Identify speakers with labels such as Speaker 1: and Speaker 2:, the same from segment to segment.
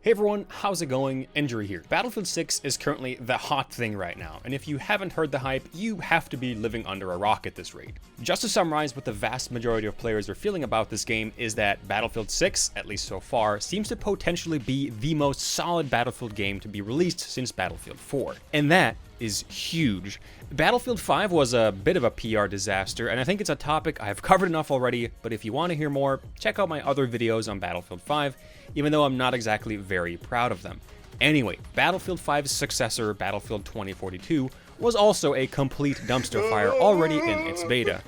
Speaker 1: Hey everyone, how's it going? Engeri here. Battlefield 6 is currently the hot thing right now, and if you haven't heard the hype, you have to be living under a rock at this rate. Just to summarize what the vast majority of players are feeling about this game is that Battlefield 6, at least so far, seems to potentially be the most solid Battlefield game to be released since Battlefield 4. And that is huge. Battlefield 5 was a bit of a PR disaster, and I think it's a topic I've covered enough already, but if you want to hear more, check out my other videos on Battlefield 5, even though I'm not exactly very proud of them. Anyway, Battlefield 5's successor, Battlefield 2042, was also a complete dumpster fire already in its beta.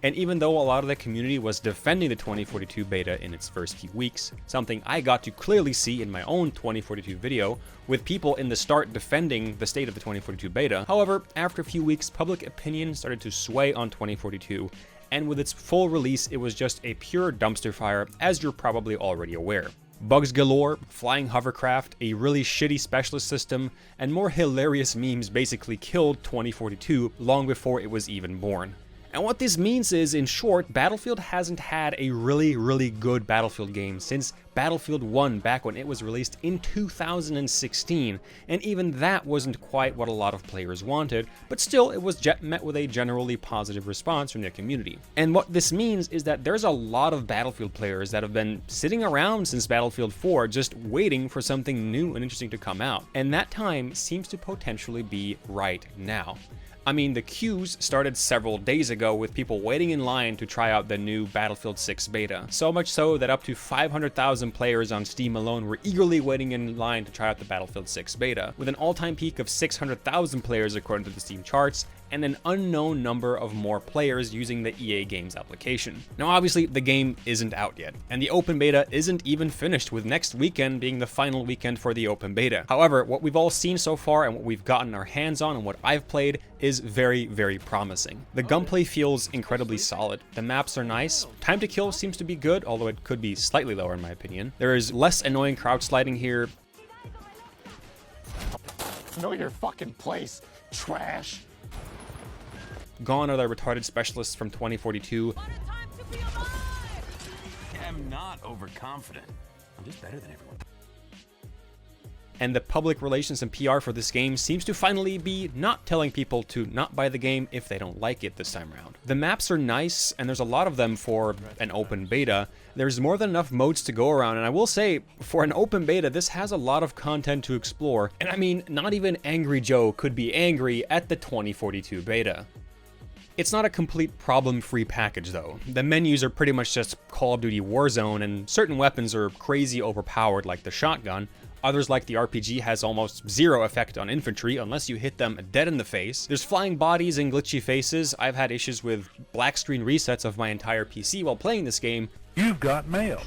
Speaker 1: And even though a lot of the community was defending the 2042 beta in its first few weeks, something I got to clearly see in my own 2042 video, with people in the start defending the state of the 2042 beta, however, after a few weeks, public opinion started to sway on 2042, and with its full release, it was just a pure dumpster fire, as you're probably already aware. Bugs galore, flying hovercraft, a really shitty specialist system, and more hilarious memes basically killed 2042 long before it was even born. And what this means is, in short, Battlefield hasn't had a really good Battlefield game since Battlefield 1 back when it was released in 2016, and even that wasn't quite what a lot of players wanted, but still it was met with a generally positive response from the community. And what this means is that there's a lot of Battlefield players that have been sitting around since Battlefield 4 just waiting for something new and interesting to come out, and that time seems to potentially be right now. I mean, the queues started several days ago with people waiting in line to try out the new Battlefield 6 beta. So much so that up to 500,000 players on Steam alone were eagerly waiting in line to try out the Battlefield 6 beta, with an all-time peak of 600,000 players according to the Steam charts, and an unknown number of more players using the EA Games application. Now obviously the game isn't out yet, and the open beta isn't even finished, with next weekend being the final weekend for the open beta. However, what we've all seen so far and what we've gotten our hands on and what I've played is very promising. The gunplay feels incredibly solid, the maps are nice, time to kill seems to be good, although it could be slightly lower in my opinion. There is less annoying crouch sliding here.
Speaker 2: Know your fucking place, trash.
Speaker 1: Gone are the retarded specialists from 2042.
Speaker 3: I'm not overconfident. I'm just better than everyone.
Speaker 1: And the public relations and PR for this game seems to finally be not telling people to not buy the game if they don't like it this time around. The maps are nice, and there's a lot of them for an open beta. There's more than enough modes to go around, and I will say, for an open beta, this has a lot of content to explore. And I mean, not even Angry Joe could be angry at the 2042 beta. It's not a complete problem-free package though. The menus are pretty much just Call of Duty Warzone, and certain weapons are crazy overpowered like the shotgun. Others, like the RPG, has almost zero effect on infantry unless you hit them dead in the face. There's flying bodies and glitchy faces. I've had issues with black screen resets of my entire PC while playing this game.
Speaker 4: You've got mail.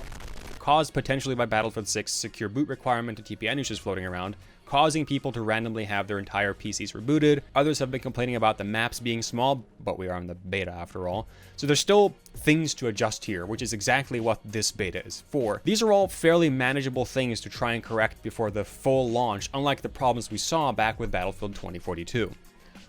Speaker 1: Caused potentially by Battlefield 6's secure boot requirement and TPN issues floating around, causing people to randomly have their entire PCs rebooted. Others have been complaining about the maps being small, but we are in the beta after all. So there's still things to adjust here, which is exactly what this beta is for. These are all fairly manageable things to try and correct before the full launch, unlike the problems we saw back with Battlefield 2042.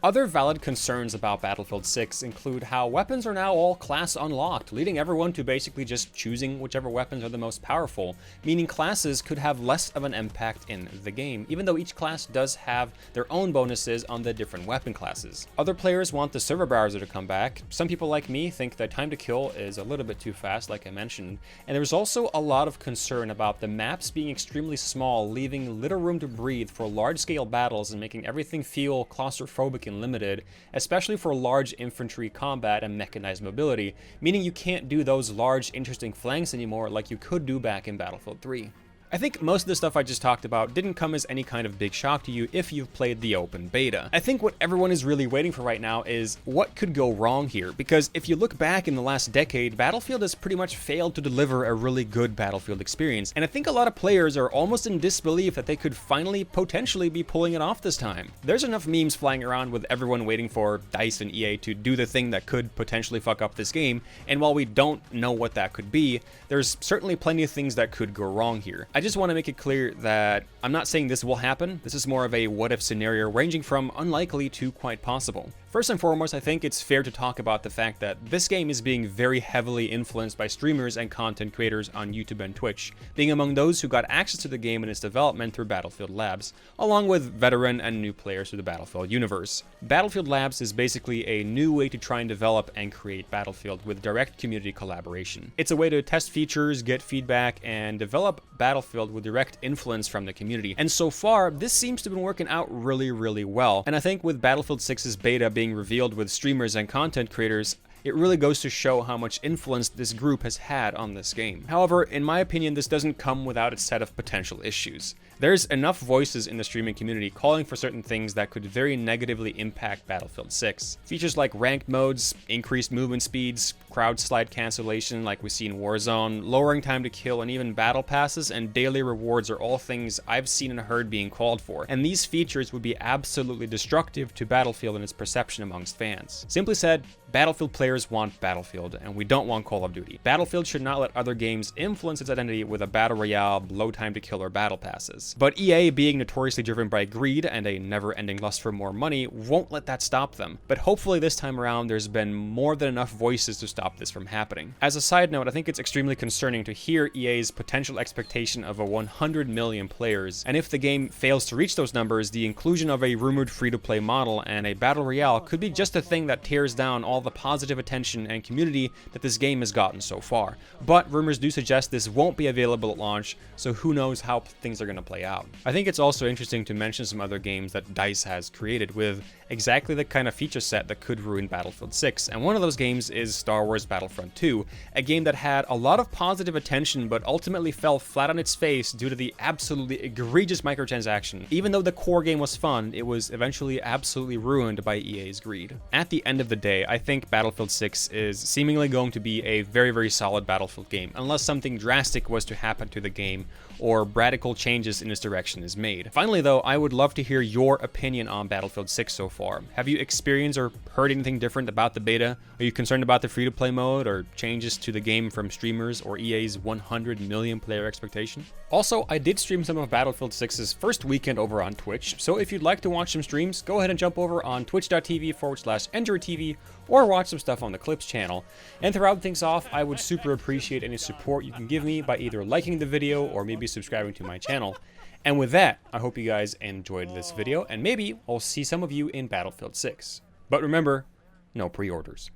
Speaker 1: Other valid concerns about Battlefield 6 include how weapons are now all class unlocked, leading everyone to basically just choosing whichever weapons are the most powerful, meaning classes could have less of an impact in the game, even though each class does have their own bonuses on the different weapon classes. Other players want the server browser to come back. Some people like me think that time to kill is a little bit too fast, like I mentioned, and there's also a lot of concern about the maps being extremely small, leaving little room to breathe for large-scale battles and making everything feel claustrophobic and limited, especially for large infantry combat and mechanized mobility, meaning you can't do those large interesting flanks anymore like you could do back in Battlefield 3. I think most of the stuff I just talked about didn't come as any kind of big shock to you if you've played the open beta. I think what everyone is really waiting for right now is what could go wrong here, because if you look back in the last decade, Battlefield has pretty much failed to deliver a really good Battlefield experience, and I think a lot of players are almost in disbelief that they could finally potentially be pulling it off this time. There's enough memes flying around with everyone waiting for DICE and EA to do the thing that could potentially fuck up this game, and while we don't know what that could be, there's certainly plenty of things that could go wrong here. I just want to make it clear that I'm not saying this will happen. This is more of a what if scenario ranging from unlikely to quite possible. First and foremost, I think it's fair to talk about the fact that this game is being very heavily influenced by streamers and content creators on YouTube and Twitch, being among those who got access to the game and its development through Battlefield Labs, along with veteran and new players through the Battlefield universe. Battlefield Labs is basically a new way to try and develop and create Battlefield with direct community collaboration. It's a way to test features, get feedback, and develop Battlefield with direct influence from the community. And so far, this seems to have been working out really well. And I think with Battlefield 6's beta being revealed with streamers and content creators, it really goes to show how much influence this group has had on this game. However, in my opinion, this doesn't come without its set of potential issues. There's enough voices in the streaming community calling for certain things that could very negatively impact Battlefield 6. Features like ranked modes, increased movement speeds, crowd slide cancellation like we see in Warzone, lowering time to kill, and even battle passes and daily rewards are all things I've seen and heard being called for, and these features would be absolutely destructive to Battlefield and its perception amongst fans. Simply said, Battlefield players want Battlefield, and we don't want Call of Duty. Battlefield should not let other games influence its identity with a battle royale, low time to kill, or battle passes. But EA, being notoriously driven by greed and a never-ending lust for more money, won't let that stop them. But hopefully this time around there's been more than enough voices to stop this from happening. As a side note, I think it's extremely concerning to hear EA's potential expectation of a 100 million players, and if the game fails to reach those numbers, the inclusion of a rumored free-to-play model and a battle royale could be just a thing that tears down all the positive attention and community that this game has gotten so far. But rumors do suggest this won't be available at launch, so who knows how things are going to play out. I think it's also interesting to mention some other games that DICE has created with exactly the kind of feature set that could ruin Battlefield 6, and one of those games is Star Wars Battlefront 2, a game that had a lot of positive attention but ultimately fell flat on its face due to the absolutely egregious microtransaction. Even though the core game was fun, it was eventually absolutely ruined by EA's greed. At the end of the day, I think Battlefield 6 is seemingly going to be a very solid Battlefield game, unless something drastic was to happen to the game or radical changes in its direction is made. Finally though, I would love to hear your opinion on Battlefield 6 so far. Have you experienced or heard anything different about the beta? Are you concerned about the free-to-play mode or changes to the game from streamers or EA's 100 million player expectation? Also, I did stream some of Battlefield 6's first weekend over on Twitch, so if you'd like to watch some streams, go ahead and jump over on twitch.tv/EngeriTV or watch some stuff on the Clips channel. And to round things off, I would super appreciate any support you can give me by either liking the video or maybe subscribing to my channel. And with that, I hope you guys enjoyed this video, and maybe I'll see some of you in Battlefield 6. But remember, no pre-orders.